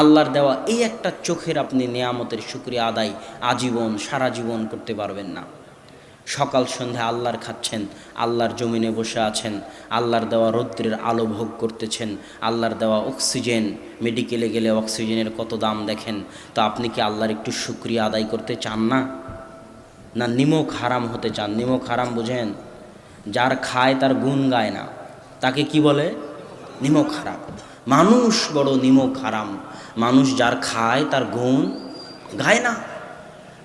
আল্লাহর দেওয়া এই একটা চোখের আপনি নেয়ামতের শুকরিয়া আদায় আজীবন সারা জীবন করতে পারবেন না। সকাল সন্ধ্যা আল্লাহর খাচ্ছেন, আল্লাহর জমিনে বসে আছেন, আল্লাহর দেওয়া রৌদ্রের আলো ভোগ করতেছেন, আল্লাহর দেওয়া অক্সিজেন, মেডিকেলে গেলে অক্সিজেনের কত দাম দেখেন। তো আপনি কি আল্লাহর একটু শুকরিয়া আদায় করতে চান না? না নিমক হারাম হতে চান? নিমক হারাম বুঝেন? যার খায় তার গুণ গায় না, তাকে কি বলে? নিমক হারাম। মানুষ বড় নিমক হারাম। মানুষ যার খায় তার গুণ গায় না।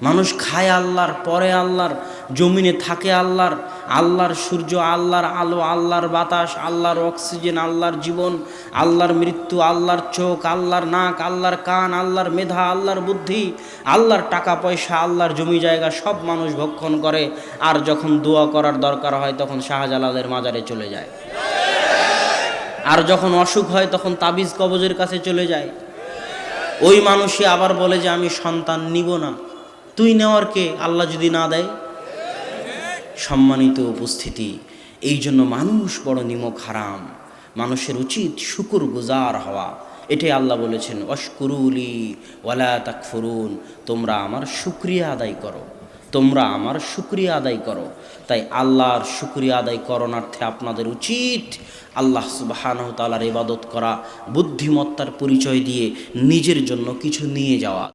মানুষ খায় আল্লাহর, পরে আল্লাহর, জমিনে থাকে আল্লাহর, আল্লাহর সূর্য, আল্লাহর আলো, আল্লাহর বাতাস, আল্লাহর অক্সিজেন, আল্লাহর জীবন, আল্লাহর মৃত্যু, আল্লাহর চোখ, আল্লাহর নাক, আল্লাহর কান, আল্লাহর মেধা, আল্লাহর বুদ্ধি, আল্লাহর টাকা পয়সা, আল্লাহর জমি জায়গা সব মানুষ ভক্ষণ করে। আর যখন দোয়া করার দরকার হয় তখন শাহজালালের মাজারে চলে যায়। আর যখন অসুখ হয় তখন তাবিজ কবজের কাছে চলে যায়। ওই মানুষই আবার বলে যে আমি সন্তান নিব না। তুই নেওয়ার কে, আল্লাহ যদি না দেয়? সম্মানিত উপস্থিতি, এই জন্য মানুষ বড় নিমক হারাম। মানুষের উচিত শুকর গুজার হওয়া। এটাই আল্লাহ বলেছেন, অশকুরুলি ওয়ালা তাকফুরুন, তোমরা আমার শুকরিয়া আদায় করো, তোমরা আমার শুকরিয়া আদায় করো। তাই আল্লাহর শুকরিয়া আদায় করণার্থে আপনাদের উচিত আল্লাহ সুবহানাহু ওয়া তাআলার ইবাদত করা, বুদ্ধিমত্তার পরিচয় দিয়ে নিজের জন্য কিছু নিয়ে যাওয়া।